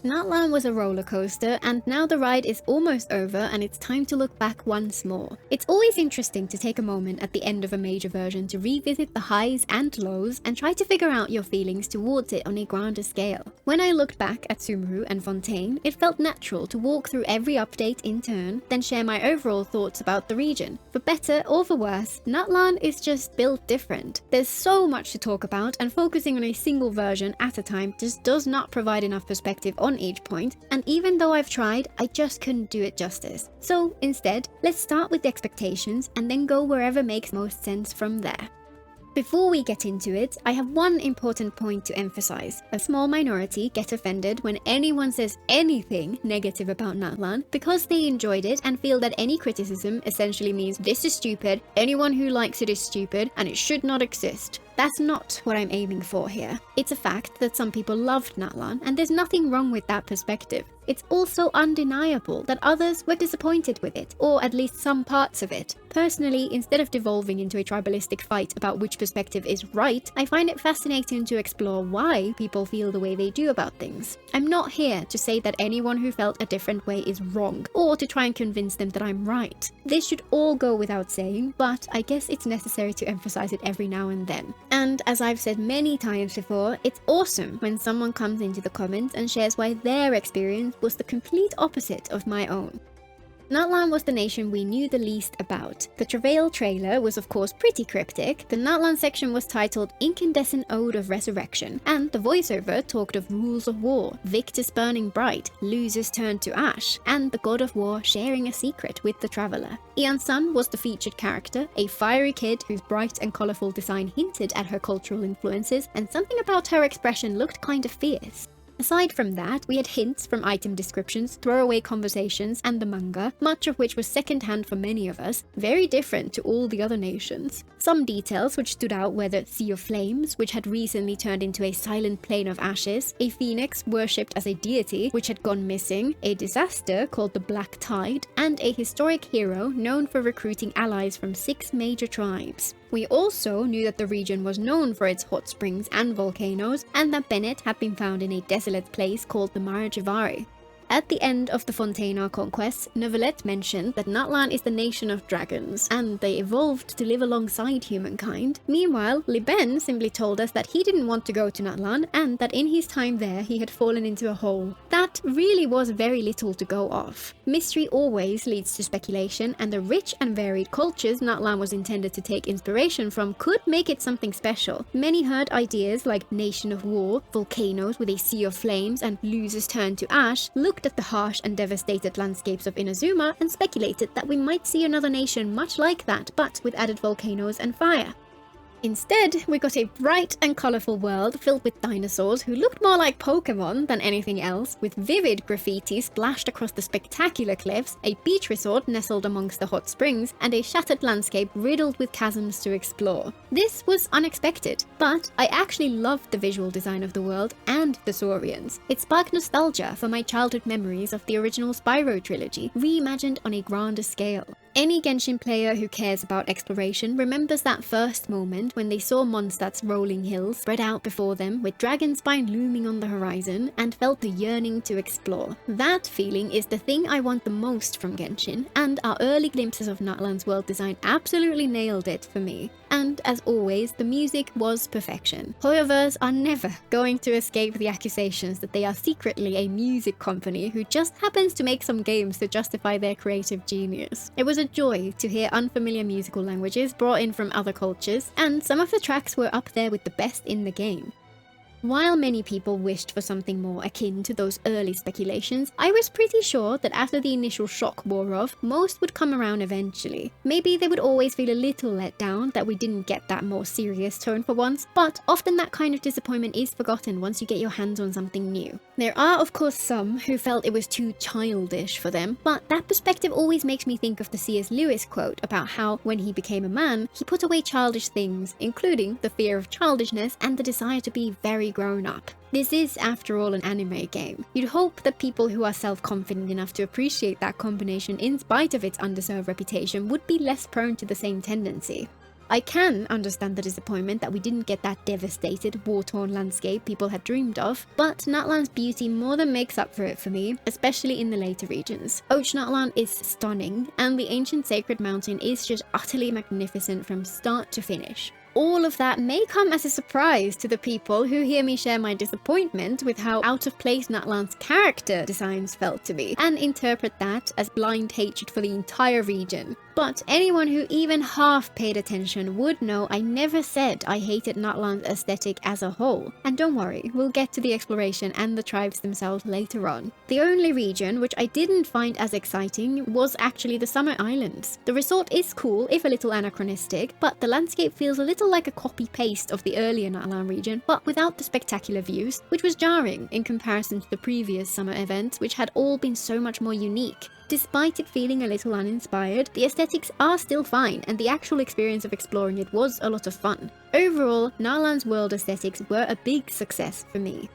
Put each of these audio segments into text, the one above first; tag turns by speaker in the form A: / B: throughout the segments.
A: Natlan was a roller coaster, and now the ride is almost over and it's time to look back once more. It's always interesting to take a moment at the end of a major version to revisit the highs and lows and try to figure out your feelings towards it on a grander scale. When I looked back at Sumeru and Fontaine, it felt natural to walk through every update in turn, then share my overall thoughts about the region. For better or for worse, Natlan is just built different. There's so much to talk about, and focusing on a single version at a time just does not provide enough perspective on each point, and even though I've tried, I just couldn't do it justice. So instead, let's start with the expectations and then go wherever makes most sense from there. Before we get into it, I have one important point to emphasize. A small minority get offended when anyone says anything negative about Natlan because they enjoyed it and feel that any criticism essentially means this is stupid, anyone who likes it is stupid, and it should not exist. That's not what I'm aiming for here. It's a fact that some people loved Natlan, and there's nothing wrong with that perspective. It's also undeniable that others were disappointed with it, or at least some parts of it. Personally, instead of devolving into a tribalistic fight about which perspective is right, I find it fascinating to explore why people feel the way they do about things. I'm not here to say that anyone who felt a different way is wrong, or to try and convince them that I'm right. This should all go without saying, but I guess it's necessary to emphasize it every now and then. And as I've said many times before, it's awesome when someone comes into the comments and shares why their experience was the complete opposite of my own. Natlan was the nation we knew the least about. The Travail trailer was of course pretty cryptic, the Natlan section was titled Incandescent Ode of Resurrection, and the voiceover talked of rules of war, victors burning bright, losers turned to ash, and the god of war sharing a secret with the traveler. Ian's son was the featured character, a fiery kid whose bright and colourful design hinted at her cultural influences, and something about her expression looked kind of fierce. Aside from that, we had hints from item descriptions, throwaway conversations, and the manga, much of which was second-hand for many of us, very different to all the other nations. Some details which stood out were the Sea of Flames, which had recently turned into a silent plain of ashes, a phoenix worshipped as a deity, which had gone missing, a disaster called the Black Tide, and a historic hero known for recruiting allies from 6 major tribes. We also knew that the region was known for its hot springs and volcanoes, and that Bennett had been found in a desolate place called the Mare Jivari. At the end of the Fontaine conquest, Neuvillette mentioned that Natlan is the nation of dragons, and they evolved to live alongside humankind. Meanwhile, Liben simply told us that he didn't want to go to Natlan, and that in his time there he had fallen into a hole. That really was very little to go off. Mystery always leads to speculation, and the rich and varied cultures Natlan was intended to take inspiration from could make it something special. Many heard ideas like Nation of War, volcanoes with a sea of flames, and losers turned to ash, looked at the harsh and devastated landscapes of Inazuma and speculated that we might see another nation much like that, but with added volcanoes and fire. Instead, we got a bright and colourful world filled with dinosaurs who looked more like Pokemon than anything else, with vivid graffiti splashed across the spectacular cliffs, a beach resort nestled amongst the hot springs, and a shattered landscape riddled with chasms to explore. This was unexpected, but I actually loved the visual design of the world and the Saurians. It sparked nostalgia for my childhood memories of the original Spyro trilogy, reimagined on a grander scale. Any Genshin player who cares about exploration remembers that first moment when they saw Mondstadt's rolling hills spread out before them with Dragonspine looming on the horizon and felt the yearning to explore. That feeling is the thing I want the most from Genshin, and our early glimpses of Natlan's world design absolutely nailed it for me. And as always, the music was perfection. Hoyoverse are never going to escape the accusations that they are secretly a music company who just happens to make some games to justify their creative genius. It was a joy to hear unfamiliar musical languages brought in from other cultures, and some of the tracks were up there with the best in the game. While many people wished for something more akin to those early speculations, I was pretty sure that after the initial shock wore off, most would come around eventually. Maybe they would always feel a little let down that we didn't get that more serious tone for once, but often that kind of disappointment is forgotten once you get your hands on something new. There are of course some who felt it was too childish for them, but that perspective always makes me think of the C.S. Lewis quote about how, when he became a man, he put away childish things, including the fear of childishness and the desire to be very grown up. This is, after all, an anime game. You'd hope that people who are self-confident enough to appreciate that combination in spite of its undeserved reputation would be less prone to the same tendency. I can understand the disappointment that we didn't get that devastated, war-torn landscape people had dreamed of, but Natlan's beauty more than makes up for it for me, especially in the later regions. Natlan is stunning, and the ancient sacred mountain is just utterly magnificent from start to finish. All of that may come as a surprise to the people who hear me share my disappointment with how out of place Natlan's character designs felt to me, and interpret that as blind hatred for the entire region. But anyone who even half paid attention would know I never said I hated Natlan's aesthetic as a whole. And don't worry, we'll get to the exploration and the tribes themselves later on. The only region which I didn't find as exciting was actually the Summer Islands. The resort is cool, if a little anachronistic, but the landscape feels a little like a copy-paste of the earlier Natlan region, but without the spectacular views, which was jarring in comparison to the previous summer events, which had all been so much more unique. Despite it feeling a little uninspired, the aesthetics are still fine, and the actual experience of exploring it was a lot of fun. Overall, Natlan's world aesthetics were a big success for me.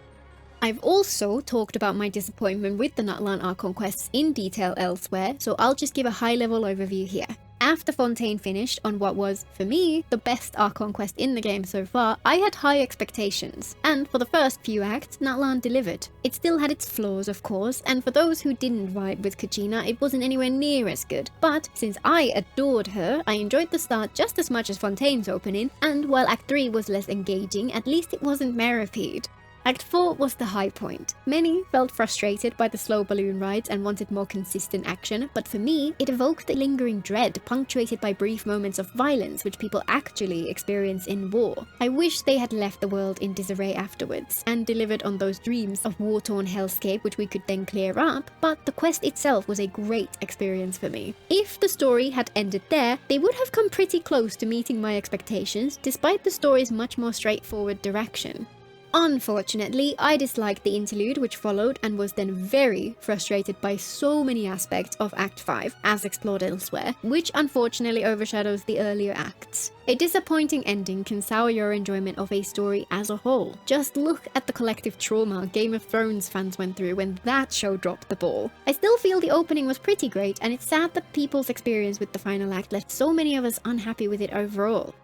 A: I've also talked about my disappointment with the Natlan Archon quests in detail elsewhere, so I'll just give a high-level overview here. After Fontaine finished on what was, for me, the best Archon quest in the game so far, I had high expectations, and for the first few acts, Natlan delivered. It still had its flaws, of course, and for those who didn't vibe with Kachina, it wasn't anywhere near as good, but since I adored her, I enjoyed the start just as much as Fontaine's opening, and while Act 3 was less engaging, at least it wasn't Meripede. Act 4 was the high point. Many felt frustrated by the slow balloon rides and wanted more consistent action, but for me, it evoked the lingering dread punctuated by brief moments of violence which people actually experience in war. I wish they had left the world in disarray afterwards, and delivered on those dreams of war-torn hellscape which we could then clear up, but the quest itself was a great experience for me. If the story had ended there, they would have come pretty close to meeting my expectations, despite the story's much more straightforward direction. Unfortunately, I disliked the interlude which followed and was then very frustrated by so many aspects of Act 5, as explored elsewhere, which unfortunately overshadows the earlier acts. A disappointing ending can sour your enjoyment of a story as a whole. Just look at the collective trauma Game of Thrones fans went through when that show dropped the ball. I still feel the opening was pretty great, and it's sad that people's experience with the final act left so many of us unhappy with it overall.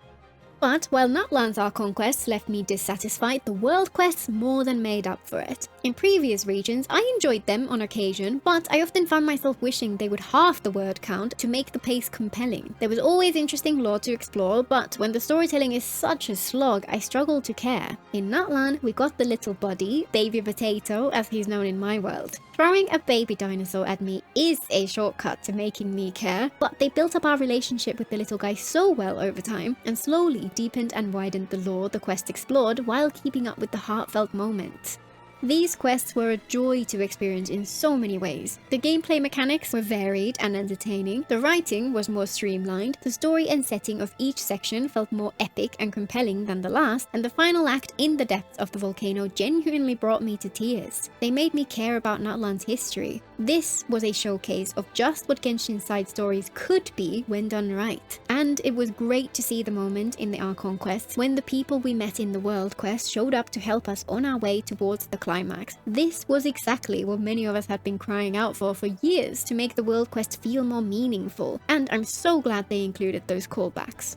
A: But while Natlan's Archon quests left me dissatisfied, the world quests more than made up for it. In previous regions, I enjoyed them on occasion, but I often found myself wishing they would halve the word count to make the pace compelling. There was always interesting lore to explore, but when the storytelling is such a slog, I struggle to care. In Natlan, we got the little buddy, Babypotato, as he's known in my world. Throwing a baby dinosaur at me is a shortcut to making me care, but they built up our relationship with the little guy so well over time, and slowly deepened and widened the lore the quest explored while keeping up with the heartfelt moments. These quests were a joy to experience in so many ways. The gameplay mechanics were varied and entertaining, the writing was more streamlined, the story and setting of each section felt more epic and compelling than the last, and the final act in the depths of the volcano genuinely brought me to tears. They made me care about Natlan's history. This was a showcase of just what Genshin side stories could be when done right. And it was great to see the moment in the Archon quests when the people we met in the world quest showed up to help us on our way towards the climax. This was exactly what many of us had been crying out for years to make the world quest feel more meaningful, and I'm so glad they included those callbacks.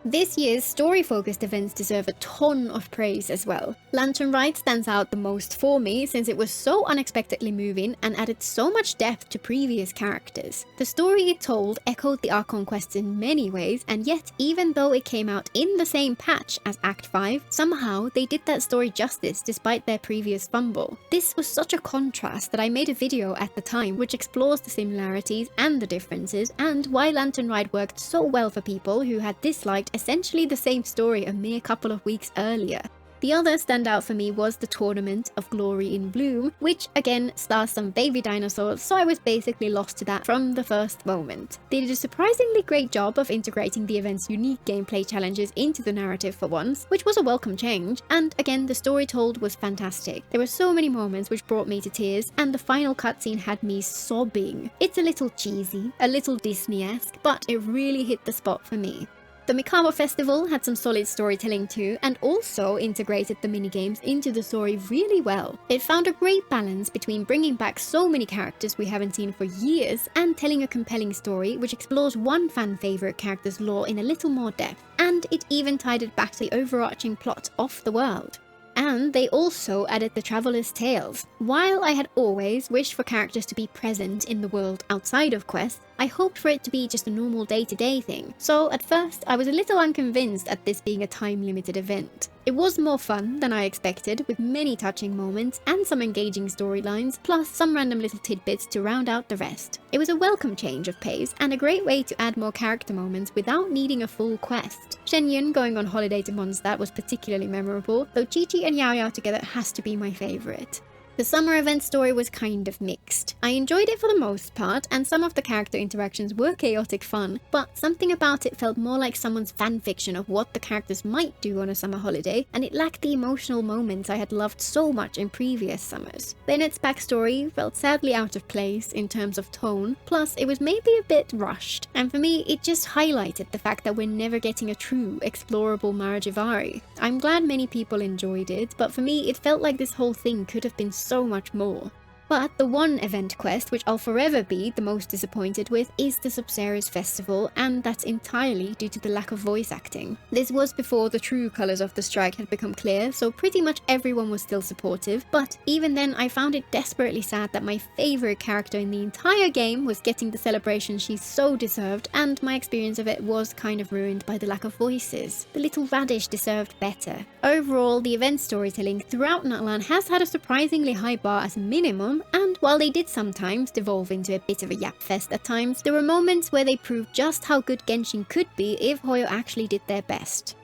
A: This year's story-focused events deserve a ton of praise as well. Lantern Rite stands out the most for me since it was so unexpectedly moving and added so much depth to previous characters. The story it told echoed the Archon quests in many ways, and yet even though it came out in the same patch as Act 5, somehow they did that story justice despite their previous fumble. This was such a contrast that I made a video at the time which explores the similarities and the differences, and why Lantern Rite worked so well for people who had disliked essentially the same story a mere couple of weeks earlier. The other standout for me was the Tournament of Glory in Bloom, which again stars some baby dinosaurs, so I was basically lost to that from the first moment. They did a surprisingly great job of integrating the event's unique gameplay challenges into the narrative for once, which was a welcome change, and again the story told was fantastic. There were so many moments which brought me to tears, and the final cutscene had me sobbing. It's a little cheesy, a little Disney-esque, but it really hit the spot for me. The Mikawa Festival had some solid storytelling too, and also integrated the minigames into the story really well. It found a great balance between bringing back so many characters we haven't seen for years and telling a compelling story which explores one fan favorite character's lore in a little more depth, and it even tied it back to the overarching plot of the world. And they also added the traveler's tales. While I had always wished for characters to be present in the world outside of quests, I hoped for it to be just a normal day-to-day thing. So at first, I was a little unconvinced at this being a time-limited event. It was more fun than I expected, with many touching moments and some engaging storylines, plus some random little tidbits to round out the rest. It was a welcome change of pace and a great way to add more character moments without needing a full quest. Shenyun going on holiday to Mondstadt was particularly memorable, though Chi-Chi and Yao Yao together has to be my favourite. The summer event story was kind of mixed. I enjoyed it for the most part, and some of the character interactions were chaotic fun, but something about it felt more like someone's fanfiction of what the characters might do on a summer holiday, and it lacked the emotional moments I had loved so much in previous summers. Bennett's backstory felt sadly out of place in terms of tone, plus it was maybe a bit rushed, and for me it just highlighted the fact that we're never getting a true explorable Marajivari. I'm glad many people enjoyed it, but for me it felt like this whole thing could have been so much more. But the one event quest which I'll forever be the most disappointed with is the Sabzerus Festival, and that's entirely due to the lack of voice acting. This was before the true colours of the strike had become clear, so pretty much everyone was still supportive, but even then I found it desperately sad that my favourite character in the entire game was getting the celebration she so deserved, and my experience of it was kind of ruined by the lack of voices. The little radish deserved better. Overall, the event storytelling throughout Natlan has had a surprisingly high bar as a minimum, and while they did sometimes devolve into a bit of a yap fest at times, there were moments where they proved just how good Genshin could be if Hoyo actually did their best.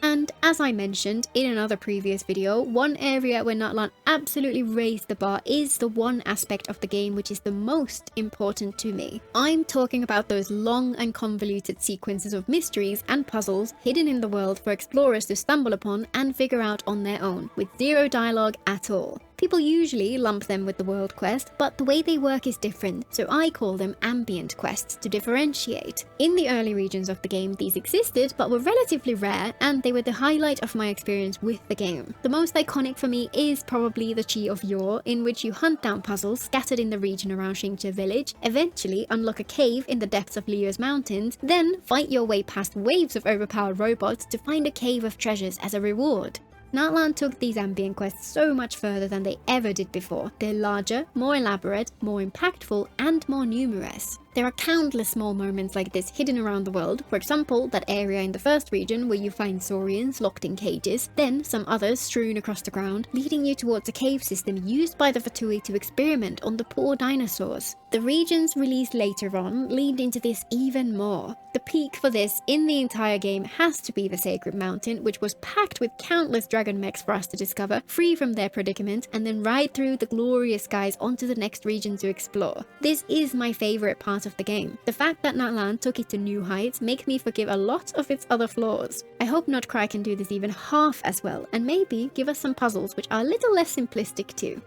A: And as I mentioned in another previous video, one area where Natlan absolutely raised the bar is the one aspect of the game which is the most important to me. I'm talking about those long and convoluted sequences of mysteries and puzzles hidden in the world for explorers to stumble upon and figure out on their own, with zero dialogue at all. People usually lump them with the world quest, but the way they work is different, so I call them ambient quests to differentiate. In the early regions of the game, these existed, but were relatively rare, and they were the highlight of my experience with the game. The most iconic for me is probably the Chi of Yore, in which you hunt down puzzles scattered in the region around Xingzhe village, eventually unlock a cave in the depths of Liyue's mountains, then fight your way past waves of overpowered robots to find a cave of treasures as a reward. Natlan took these ambient quests so much further than they ever did before. They're larger, more elaborate, more impactful, and more numerous. There are countless small moments like this hidden around the world, for example that area in the first region where you find Saurians locked in cages, then some others strewn across the ground, leading you towards a cave system used by the Fatui to experiment on the poor dinosaurs. The regions released later on leaned into this even more. The peak for this in the entire game has to be the Sacred Mountain, which was packed with countless dragon mechs for us to discover, free from their predicament, and then ride through the glorious skies onto the next region to explore. This is my favourite part of the game. The fact that Natlan took it to new heights makes me forgive a lot of its other flaws. I hope Notcry can do this even half as well, and maybe give us some puzzles which are a little less simplistic too.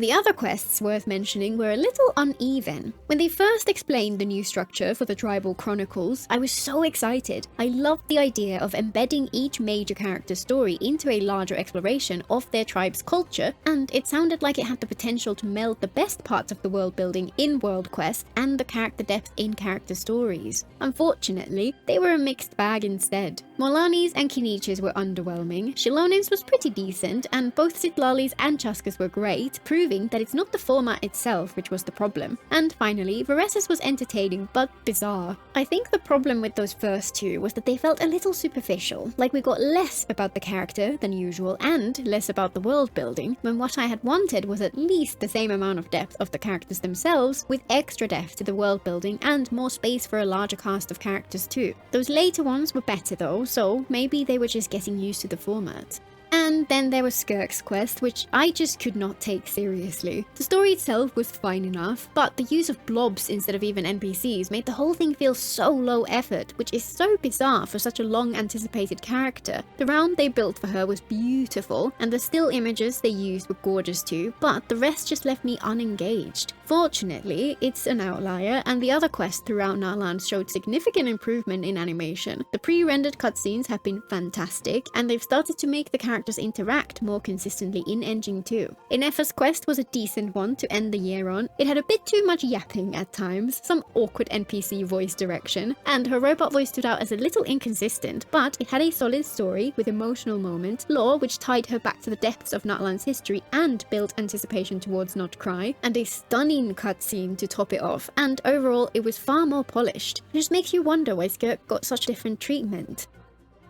A: The other quests worth mentioning were a little uneven. When they first explained the new structure for the tribal Chronicles, I was so excited. I loved the idea of embedding each major character's story into a larger exploration of their tribe's culture, and it sounded like it had the potential to meld the best parts of the world building in world quests and the character depth in character stories. Unfortunately, they were a mixed bag instead. Molani's and Kinichi's were underwhelming, Shilonin's was pretty decent, and both Sitlali's and Chaska's were great, proving that it's not the format itself which was the problem. And finally, Veresa's was entertaining but bizarre. I think the problem with those first two was that they felt a little superficial, like we got less about the character than usual and less about the world building, when what I had wanted was at least the same amount of depth of the characters themselves, with extra depth to the world building and more space for a larger cast of characters too. Those later ones were better though, so maybe they were just getting used to the format. And then there was Skirk's quest, which I just could not take seriously. The story itself was fine enough, but the use of blobs instead of even NPCs made the whole thing feel so low effort, which is so bizarre for such a long anticipated character. The realm they built for her was beautiful, and the still images they used were gorgeous too, but the rest just left me unengaged. Fortunately, it's an outlier, and the other quests throughout Natlan showed significant improvement in animation. The pre-rendered cutscenes have been fantastic, and they've started to make the characters interact more consistently in-engine too. Ineffa's quest was a decent one to end the year on. It had a bit too much yapping at times, some awkward NPC voice direction, and her robot voice stood out as a little inconsistent, but it had a solid story with emotional moments, lore which tied her back to the depths of Natlan's history and built anticipation towards Not Cry, and a stunning cutscene to top it off, and overall it was far more polished. It just makes you wonder why Skirk got such different treatment.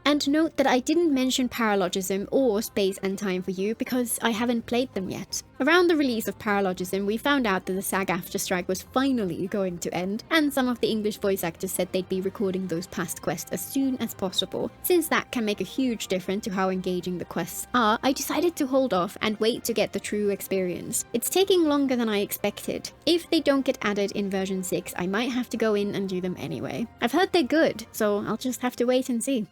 A: And note that I didn't mention Paralogism or Space and Time for You because I haven't played them yet. Around the release of Paralogism, we found out that the SAG-AFTRA strike was finally going to end, and some of the English voice actors said they'd be recording those past quests as soon as possible. Since that can make a huge difference to how engaging the quests are, I decided to hold off and wait to get the true experience. It's taking longer than I expected. If they don't get added in version 6, I might have to go in and do them anyway. I've heard they're good, so I'll just have to wait and see.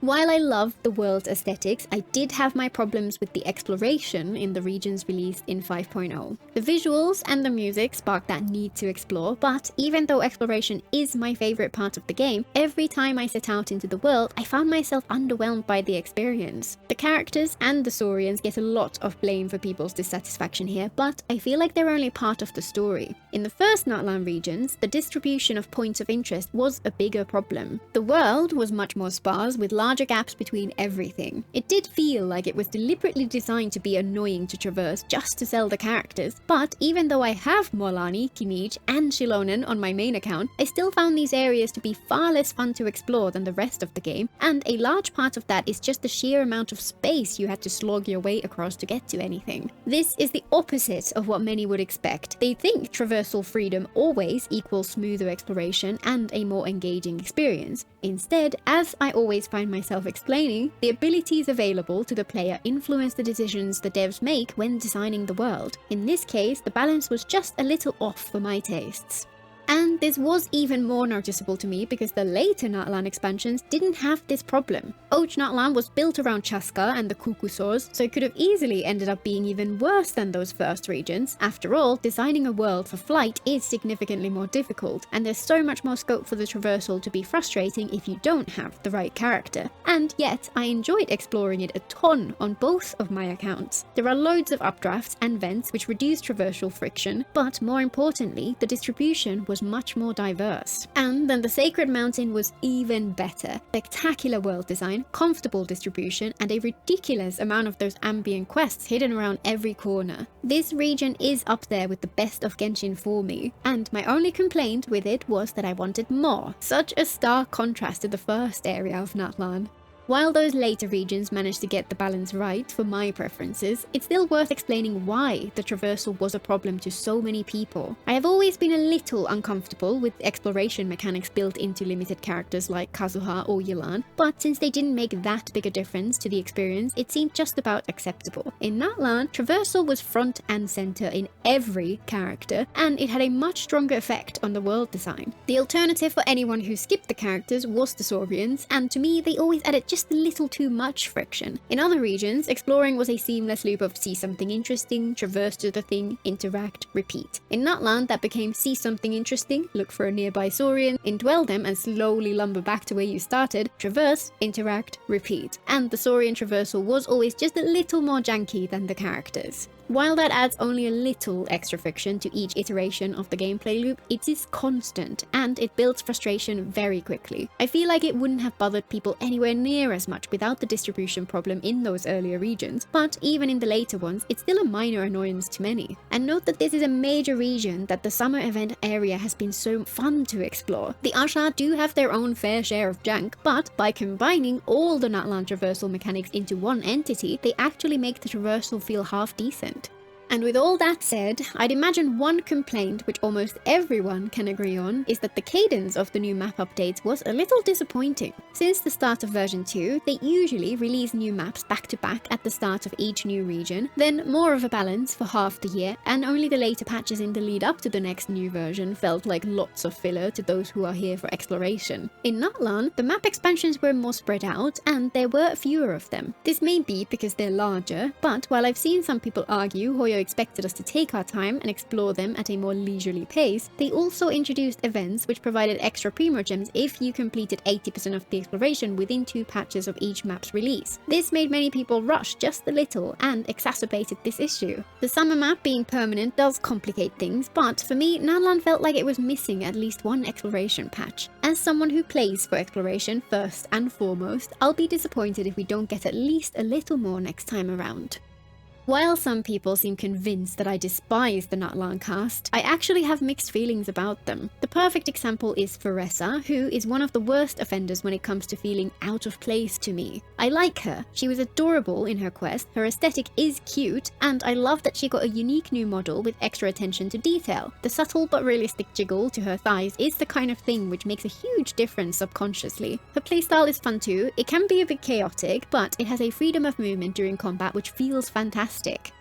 A: While I love the world's aesthetics, I did have my problems with the exploration in the regions released in 5.0. The visuals and the music sparked that need to explore, but even though exploration is my favorite part of the game, every time I set out into the world, I found myself underwhelmed by the experience. The characters and the Saurians get a lot of blame for people's dissatisfaction here, but I feel like they're only part of the story. In the first Natlan regions, the distribution of points of interest was a bigger problem. The world was much more sparse with larger gaps between everything. It did feel like it was deliberately designed to be annoying to traverse just to sell the characters, but even though I have Molani, Kinij, and Shilonen on my main account, I still found these areas to be far less fun to explore than the rest of the game, and a large part of that is just the sheer amount of space you had to slog your way across to get to anything. This is the opposite of what many would expect. They think traversal freedom always equals smoother exploration and a more engaging experience. Instead, as I always find myself explaining, the abilities available to the player influence the decisions the devs make when designing the world. In this case, the balance was just a little off for my tastes. And this was even more noticeable to me because the later Natlan expansions didn't have this problem. Och Natlan was built around Chaska and the Kukusors, so it could have easily ended up being even worse than those first regions. After all, designing a world for flight is significantly more difficult, and there's so much more scope for the traversal to be frustrating if you don't have the right character. And yet, I enjoyed exploring it a ton on both of my accounts. There are loads of updrafts and vents which reduce traversal friction, but more importantly, the distribution was much more diverse. And then the Sacred Mountain was even better. Spectacular world design, comfortable distribution, and a ridiculous amount of those ambient quests hidden around every corner. This region is up there with the best of Genshin for me, and my only complaint with it was that I wanted more. Such a stark contrast to the first area of Natlan. While those later regions managed to get the balance right for my preferences, it's still worth explaining why the traversal was a problem to so many people. I have always been a little uncomfortable with exploration mechanics built into limited characters like Kazuha or Yelan, but since they didn't make that big a difference to the experience, it seemed just about acceptable. In Natlan, traversal was front and center in every character, and it had a much stronger effect on the world design. The alternative for anyone who skipped the characters was the Saurians, and to me they always added just a little too much friction. In other regions, exploring was a seamless loop of see something interesting, traverse to the thing, interact, repeat. In Natlan, that became see something interesting, look for a nearby Saurian, indwell them and slowly lumber back to where you started, traverse, interact, repeat. And the Saurian traversal was always just a little more janky than the characters. While that adds only a little extra friction to each iteration of the gameplay loop, it is constant, and it builds frustration very quickly. I feel like it wouldn't have bothered people anywhere near as much without the distribution problem in those earlier regions, but even in the later ones, it's still a minor annoyance to many. And note that this is a major region that the summer event area has been so fun to explore. The Asha do have their own fair share of jank, but by combining all the Natlan traversal mechanics into one entity, they actually make the traversal feel half decent. And with all that said, I'd imagine one complaint which almost everyone can agree on is that the cadence of the new map updates was a little disappointing. Since the start of version 2, they usually release new maps back to back at the start of each new region, then more of a balance for half the year, and only the later patches in the lead up to the next new version felt like lots of filler to those who are here for exploration. In Natlan, the map expansions were more spread out, and there were fewer of them. This may be because they're larger, but while I've seen some people argue Hoyo expected us to take our time and explore them at a more leisurely pace, they also introduced events which provided extra Primogems if you completed 80% of the exploration within 2 patches of each map's release. This made many people rush just a little and exacerbated this issue. The summer map being permanent does complicate things, but for me, Natlan felt like it was missing at least one exploration patch. As someone who plays for exploration first and foremost, I'll be disappointed if we don't get at least a little more next time around. While some people seem convinced that I despise the Natlan cast, I actually have mixed feelings about them. The perfect example is Veressa, who is one of the worst offenders when it comes to feeling out of place to me. I like her, she was adorable in her quest, her aesthetic is cute, and I love that she got a unique new model with extra attention to detail. The subtle but realistic jiggle to her thighs is the kind of thing which makes a huge difference subconsciously. Her playstyle is fun too, it can be a bit chaotic, but it has a freedom of movement during combat which feels fantastic.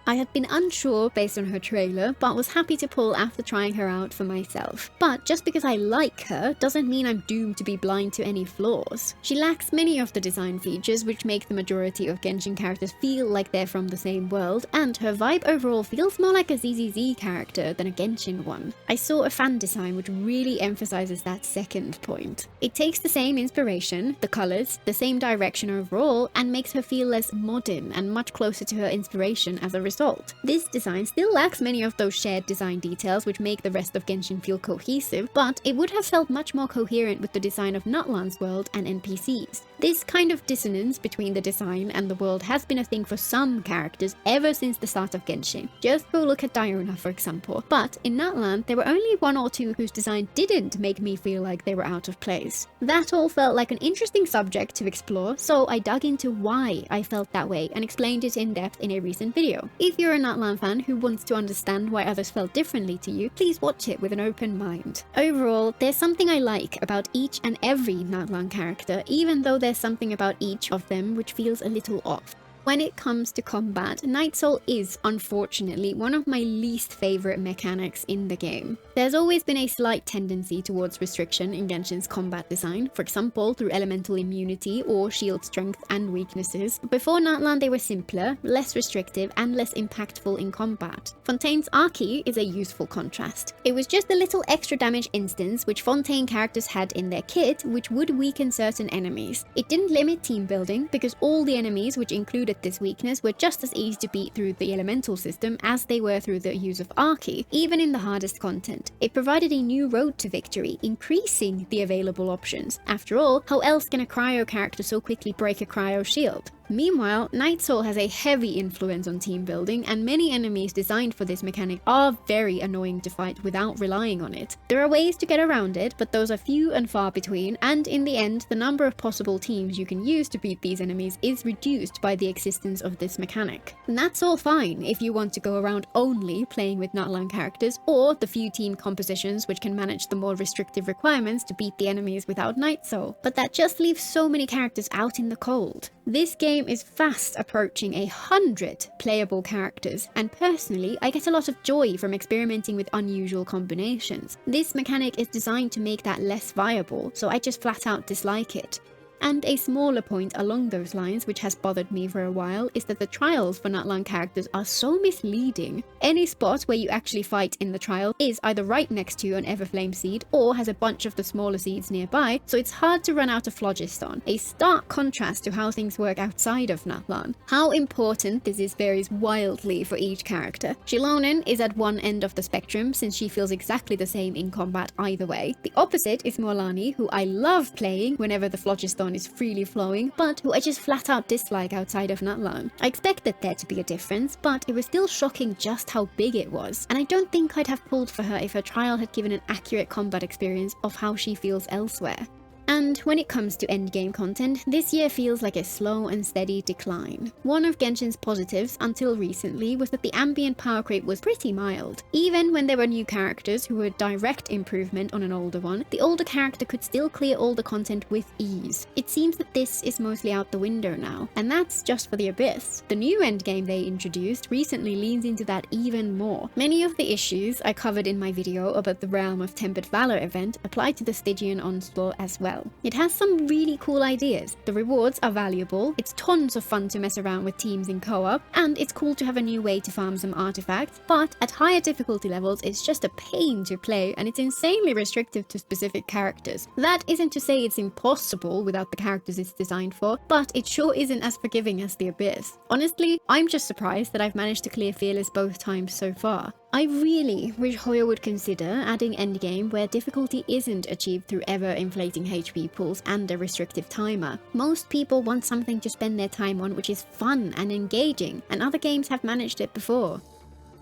A: I had been unsure based on her trailer, but was happy to pull after trying her out for myself. But just because I like her doesn't mean I'm doomed to be blind to any flaws. She lacks many of the design features which make the majority of Genshin characters feel like they're from the same world, and her vibe overall feels more like a ZZZ character than a Genshin one. I saw a fan design which really emphasizes that second point. It takes the same inspiration, the colors, the same direction overall, and makes her feel less modern and much closer to her inspiration as a result. This design still lacks many of those shared design details which make the rest of Genshin feel cohesive, but it would have felt much more coherent with the design of Natlan's world and NPCs. This kind of dissonance between the design and the world has been a thing for some characters ever since the start of Genshin. Just go look at Diona for example. But in Natlan, there were only 1 or 2 whose design didn't make me feel like they were out of place. That all felt like an interesting subject to explore, so I dug into why I felt that way and explained it in depth in a recent video. If you're a Natlan fan who wants to understand why others felt differently to you, please watch it with an open mind. Overall, there's something I like about each and every Natlan character, even though there's something about each of them which feels a little off. When it comes to combat, Nightsoul is, unfortunately, one of my least favorite mechanics in the game. There's always been a slight tendency towards restriction in Genshin's combat design, for example through elemental immunity or shield strength and weaknesses. Before Natlan they were simpler, less restrictive and less impactful in combat. Fontaine's Archie is a useful contrast. It was just a little extra damage instance which Fontaine characters had in their kit which would weaken certain enemies. It didn't limit team building because all the enemies which included this weakness were just as easy to beat through the elemental system as they were through the use of Archie, even in the hardest content. It provided a new road to victory, increasing the available options. After all, how else can a cryo character so quickly break a cryo shield? Meanwhile, Nightsoul has a heavy influence on team building, and many enemies designed for this mechanic are very annoying to fight without relying on it. There are ways to get around it, but those are few and far between, and in the end, the number of possible teams you can use to beat these enemies is reduced by the existence of this mechanic. And that's all fine if you want to go around only playing with Natlan characters, or the few team compositions which can manage the more restrictive requirements to beat the enemies without Nightsoul. But that just leaves so many characters out in the cold. This game is fast approaching 100 playable characters, and personally, I get a lot of joy from experimenting with unusual combinations. This mechanic is designed to make that less viable, so I just flat out dislike it. And a smaller point along those lines, which has bothered me for a while, is that the trials for Natlan characters are so misleading. Any spot where you actually fight in the trial is either right next to an Everflame seed or has a bunch of the smaller seeds nearby, so it's hard to run out of phlogiston, a stark contrast to how things work outside of Natlan. How important this is varies wildly for each character. Shilonen is at one end of the spectrum since she feels exactly the same in combat either way. The opposite is Morlani, who I love playing whenever the phlogiston is freely flowing, but who I just flat out dislike outside of Natlan. I expected there to be a difference, but it was still shocking just how big it was, and I don't think I'd have pulled for her if her trial had given an accurate combat experience of how she feels elsewhere. And when it comes to endgame content, this year feels like a slow and steady decline. One of Genshin's positives until recently was that the ambient power creep was pretty mild. Even when there were new characters who were a direct improvement on an older one, the older character could still clear all the content with ease. It seems that this is mostly out the window now, and that's just for the Abyss. The new endgame they introduced recently leans into that even more. Many of the issues I covered in my video about the Realm of Tempered Valor event apply to the Stygian Onslaught as well. It has some really cool ideas. The rewards are valuable, it's tons of fun to mess around with teams in co-op, and it's cool to have a new way to farm some artifacts, but at higher difficulty levels it's just a pain to play and it's insanely restrictive to specific characters. That isn't to say it's impossible without the characters it's designed for, but it sure isn't as forgiving as the Abyss. Honestly, I'm just surprised that I've managed to clear Fearless both times so far. I really wish Hoyo would consider adding endgame where difficulty isn't achieved through ever-inflating HP pools and a restrictive timer. Most people want something to spend their time on which is fun and engaging, and other games have managed it before.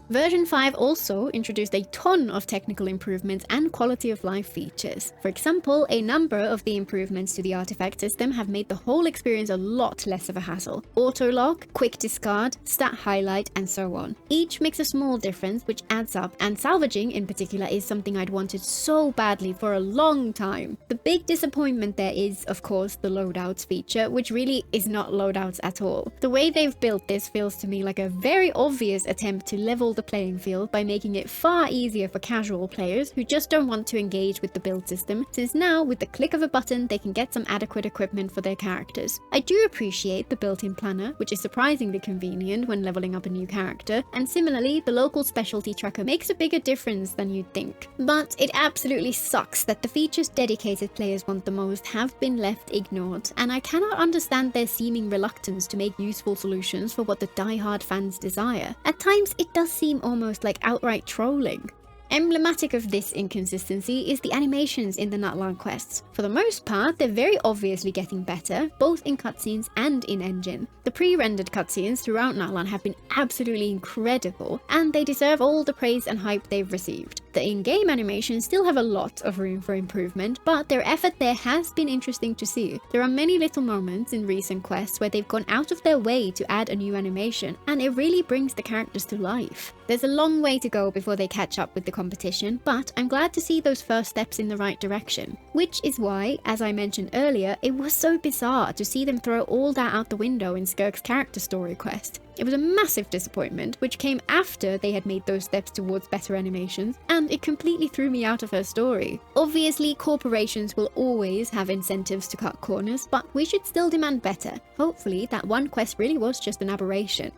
A: Version 5 also introduced a ton of technical improvements and quality of life features. For example, a number of the improvements to the artifact system have made the whole experience a lot less of a hassle. Auto-lock, quick discard, stat highlight, and so on. Each makes a small difference which adds up, and salvaging in particular is something I'd wanted so badly for a long time. The big disappointment there is, of course, the loadouts feature, which really is not loadouts at all. The way they've built this feels to me like a very obvious attempt to level the playing field by making it far easier for casual players who just don't want to engage with the build system, since now with the click of a button they can get some adequate equipment for their characters. I do appreciate the built-in planner, which is surprisingly convenient when leveling up a new character, and similarly the local specialty tracker makes a bigger difference than you'd think. But it absolutely sucks that the features dedicated players want the most have been left ignored, and I cannot understand their seeming reluctance to make useful solutions for what the die-hard fans desire. At times it does seem almost like outright trolling. Emblematic of this inconsistency is the animations in the Natlan quests. For the most part, they're very obviously getting better, both in cutscenes and in engine. The pre-rendered cutscenes throughout Natlan have been absolutely incredible, and they deserve all the praise and hype they've received. The in-game animations still have a lot of room for improvement, but their effort there has been interesting to see. There are many little moments in recent quests where they've gone out of their way to add a new animation, and it really brings the characters to life. There's a long way to go before they catch up with the competition, but I'm glad to see those first steps in the right direction. Which is why, as I mentioned earlier, it was so bizarre to see them throw all that out the window in Skirk's character story quest. It was a massive disappointment, which came after they had made those steps towards better animations, and it completely threw me out of her story. Obviously, corporations will always have incentives to cut corners, but we should still demand better. Hopefully, that one quest really was just an aberration.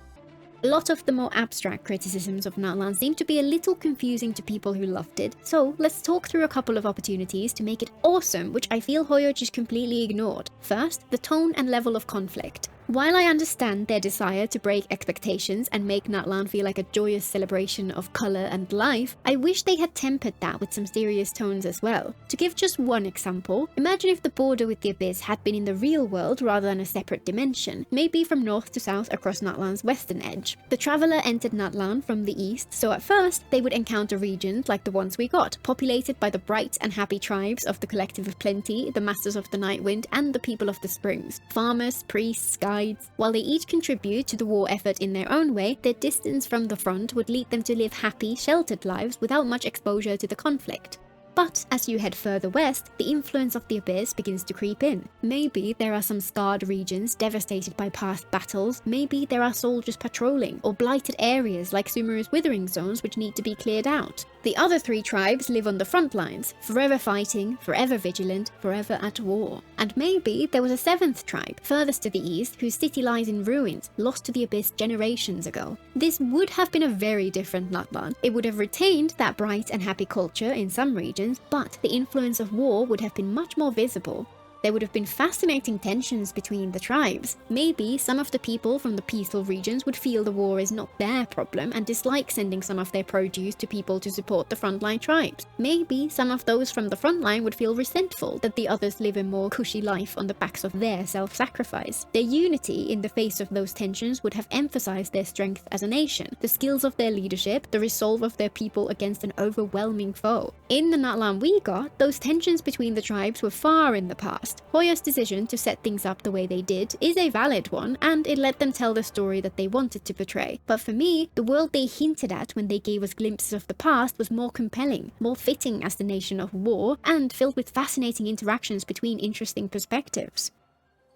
A: A lot of the more abstract criticisms of Natlan seem to be a little confusing to people who loved it, so let's talk through a couple of opportunities to make it awesome, which I feel Hoyo just completely ignored. First, the tone and level of conflict. While I understand their desire to break expectations and make Natlan feel like a joyous celebration of colour and life, I wish they had tempered that with some serious tones as well. To give just one example, imagine if the border with the Abyss had been in the real world rather than a separate dimension, maybe from north to south across Natlan's western edge. The Traveller entered Natlan from the east, so at first they would encounter regions like the ones we got, populated by the bright and happy tribes of the Collective of Plenty, the Masters of the Nightwind, and the People of the Springs. Farmers, priests, guides. While they each contribute to the war effort in their own way, their distance from the front would lead them to live happy, sheltered lives without much exposure to the conflict. But as you head further west, the influence of the Abyss begins to creep in. Maybe there are some scarred regions devastated by past battles, maybe there are soldiers patrolling, or blighted areas like Sumeru's withering zones which need to be cleared out. The other three tribes live on the front lines, forever fighting, forever vigilant, forever at war. And maybe there was a seventh tribe, furthest to the east, whose city lies in ruins, lost to the Abyss generations ago. This would have been a very different Natlan. It would have retained that bright and happy culture in some regions, but the influence of war would have been much more visible. There would have been fascinating tensions between the tribes. Maybe some of the people from the peaceful regions would feel the war is not their problem and dislike sending some of their produce to people to support the frontline tribes. Maybe some of those from the frontline would feel resentful that the others live a more cushy life on the backs of their self-sacrifice. Their unity in the face of those tensions would have emphasized their strength as a nation, the skills of their leadership, the resolve of their people against an overwhelming foe. In the Natlan we got, those tensions between the tribes were far in the past. Hoyo's decision to set things up the way they did is a valid one, and it let them tell the story that they wanted to portray. But for me, the world they hinted at when they gave us glimpses of the past was more compelling, more fitting as the nation of war, and filled with fascinating interactions between interesting perspectives.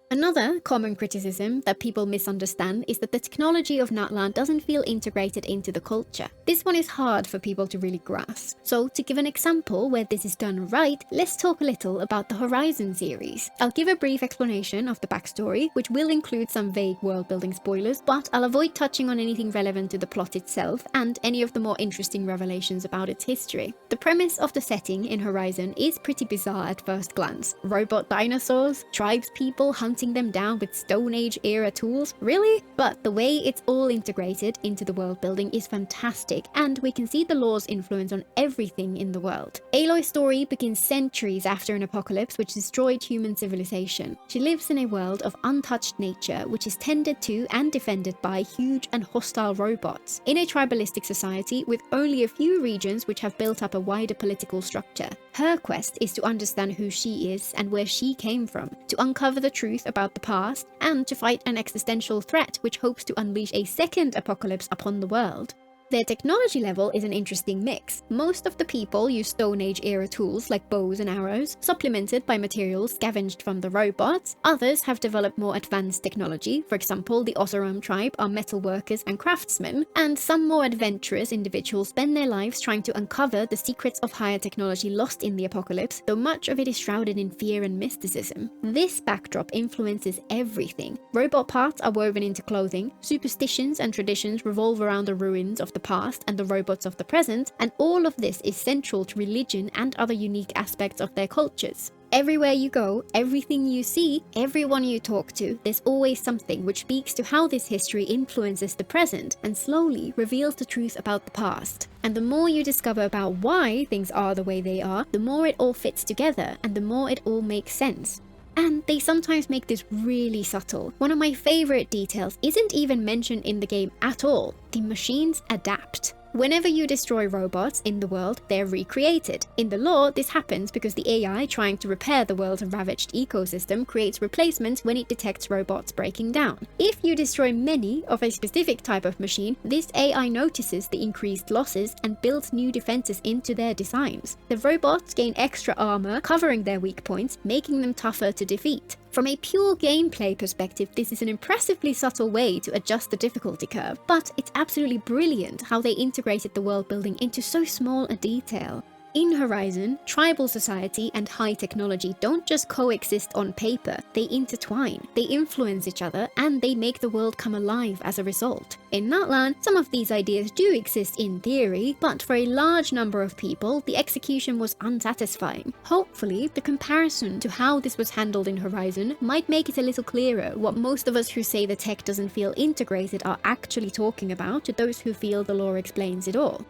A: Another common criticism that people misunderstand is that the technology of Natlan doesn't feel integrated into the culture. This one is hard for people to really grasp. So to give an example where this is done right, let's talk a little about the Horizon series. I'll give a brief explanation of the backstory, which will include some vague world-building spoilers, but I'll avoid touching on anything relevant to the plot itself and any of the more interesting revelations about its history. The premise of the setting in Horizon is pretty bizarre at first glance. Robot dinosaurs, tribespeople hunting them down with Stone Age era tools, really? But the way it's all integrated into the world building is fantastic, and we can see the lore's influence on everything in the world. Aloy's story begins centuries after an apocalypse which destroyed human civilization. She lives in a world of untouched nature which is tended to and defended by huge and hostile robots, in a tribalistic society with only a few regions which have built up a wider political structure. Her quest is to understand who she is and where she came from, to uncover the truth about the past, and to fight an existential threat which hopes to unleash a second apocalypse upon the world. Their technology level is an interesting mix. Most of the people use Stone Age era tools like bows and arrows, supplemented by materials scavenged from the robots. Others have developed more advanced technology. For example, the Oseram tribe are metal workers and craftsmen, and some more adventurous individuals spend their lives trying to uncover the secrets of higher technology lost in the apocalypse, though much of it is shrouded in fear and mysticism. This backdrop influences everything. Robot parts are woven into clothing, superstitions and traditions revolve around the ruins of the past and the robots of the present, and all of this is central to religion and other unique aspects of their cultures. Everywhere you go, everything you see, everyone you talk to, there's always something which speaks to how this history influences the present and slowly reveals the truth about the past. And the more you discover about why things are the way they are, the more it all fits together and the more it all makes sense. And they sometimes make this really subtle. One of my favorite details isn't even mentioned in the game at all. The machines adapt. Whenever you destroy robots in the world, they're recreated. In the lore, this happens because the AI trying to repair the world's ravaged ecosystem creates replacements when it detects robots breaking down. If you destroy many of a specific type of machine, this AI notices the increased losses and builds new defenses into their designs. The robots gain extra armor, covering their weak points, making them tougher to defeat. From a pure gameplay perspective, this is an impressively subtle way to adjust the difficulty curve, but it's absolutely brilliant how they integrated the world building into so small a detail. In Horizon, tribal society and high technology don't just coexist on paper, they intertwine, they influence each other, and they make the world come alive as a result. In Natlan, some of these ideas do exist in theory, but for a large number of people, the execution was unsatisfying. Hopefully, the comparison to how this was handled in Horizon might make it a little clearer what most of us who say the tech doesn't feel integrated are actually talking about to those who feel the lore explains it all.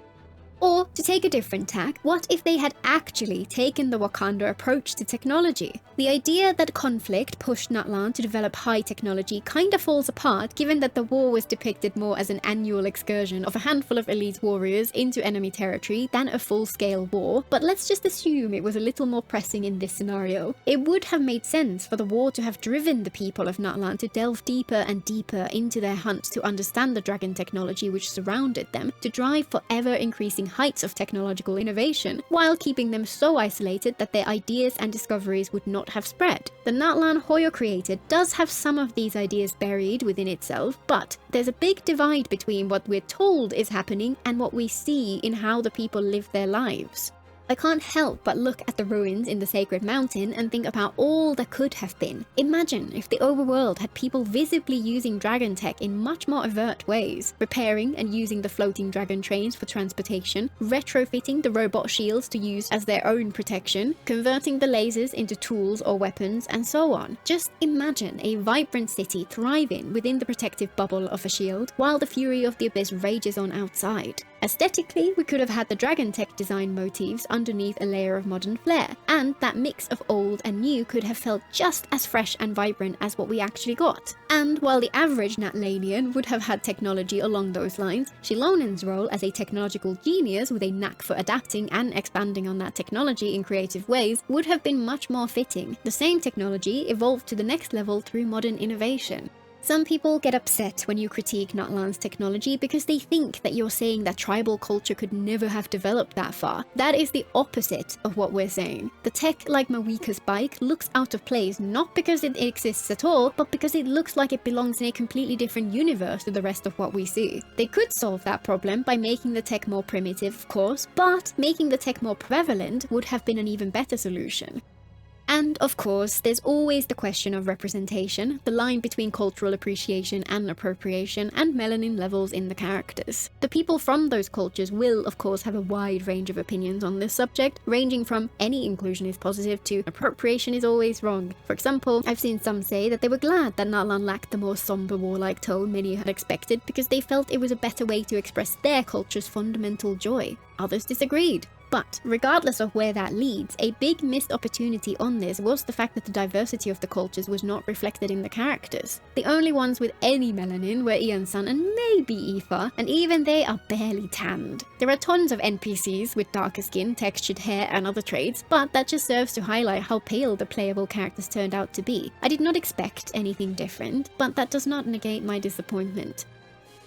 A: Or, to take a different tack, what if they had actually taken the Wakanda approach to technology? The idea that conflict pushed Natlan to develop high technology kinda falls apart given that the war was depicted more as an annual excursion of a handful of elite warriors into enemy territory than a full-scale war, but let's just assume it was a little more pressing in this scenario. It would have made sense for the war to have driven the people of Natlan to delve deeper and deeper into their hunt to understand the dragon technology which surrounded them, to drive for ever-increasing heights of technological innovation, while keeping them so isolated that their ideas and discoveries would not have spread. The Natlan Hoyo created does have some of these ideas buried within itself, but there's a big divide between what we're told is happening and what we see in how the people live their lives. I can't help but look at the ruins in the Sacred Mountain and think about all that could have been. Imagine if the overworld had people visibly using dragon tech in much more overt ways, repairing and using the floating dragon trains for transportation, retrofitting the robot shields to use as their own protection, converting the lasers into tools or weapons, and so on. Just imagine a vibrant city thriving within the protective bubble of a shield, while the fury of the abyss rages on outside. Aesthetically, we could have had the dragon tech design motifs underneath a layer of modern flair, and that mix of old and new could have felt just as fresh and vibrant as what we actually got. And while the average Natlanian would have had technology along those lines, Shilonen's role as a technological genius with a knack for adapting and expanding on that technology in creative ways would have been much more fitting. The same technology evolved to the next level through modern innovation. Some people get upset when you critique Natlan's technology because they think that you're saying that tribal culture could never have developed that far. That is the opposite of what we're saying. The tech like Mawika's bike looks out of place not because it exists at all, but because it looks like it belongs in a completely different universe to the rest of what we see. They could solve that problem by making the tech more primitive, of course, but making the tech more prevalent would have been an even better solution. And of course, there's always the question of representation, the line between cultural appreciation and appropriation, and melanin levels in the characters. The people from those cultures will, of course, have a wide range of opinions on this subject, ranging from any inclusion is positive to appropriation is always wrong. For example, I've seen some say that they were glad that Natlan lacked the more somber warlike tone many had expected because they felt it was a better way to express their culture's fundamental joy. Others disagreed. But regardless of where that leads, a big missed opportunity on this was the fact that the diversity of the cultures was not reflected in the characters. The only ones with any melanin were Ian-san and maybe Aoife, and even they are barely tanned. There are tons of NPCs with darker skin, textured hair, and other traits, but that just serves to highlight how pale the playable characters turned out to be. I did not expect anything different, but that does not negate my disappointment.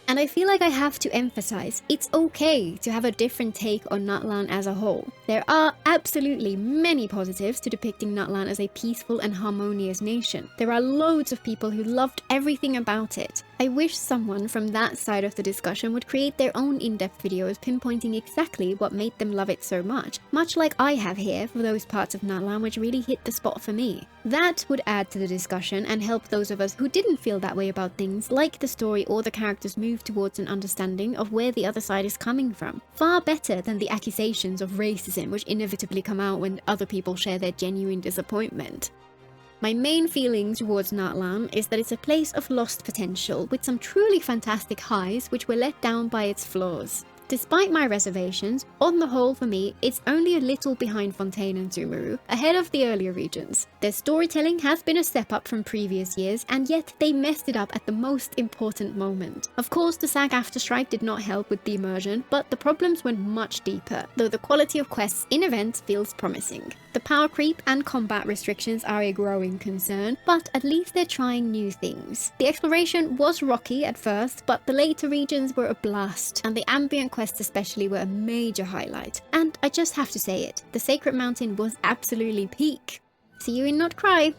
A: And I feel like I have to emphasize, it's okay to have a different take on Natlan as a whole. There are absolutely many positives to depicting Natlan as a peaceful and harmonious nation. There are loads of people who loved everything about it. I wish someone from that side of the discussion would create their own in-depth videos pinpointing exactly what made them love it so much like I have here for those parts of Natlan which really hit the spot for me. That would add to the discussion and help those of us who didn't feel that way about things like the story or the characters move towards an understanding of where the other side is coming from. Far better than the accusations of racism which inevitably come out when other people share their genuine disappointment. My main feeling towards Natlan is that it's a place of lost potential with some truly fantastic highs which were let down by its flaws. Despite my reservations, on the whole for me, it's only a little behind Fontaine and Sumeru, ahead of the earlier regions. Their storytelling has been a step up from previous years, and yet they messed it up at the most important moment. Of course, the SAG-AFTRA strike did not help with the immersion, but the problems went much deeper, though the quality of quests in events feels promising. The power creep and combat restrictions are a growing concern, but at least they're trying new things. The exploration was rocky at first, but the later regions were a blast, and the ambient quests especially were a major highlight. And I just have to say it, the Sacred Mountain was absolutely peak. See you in Not Cry!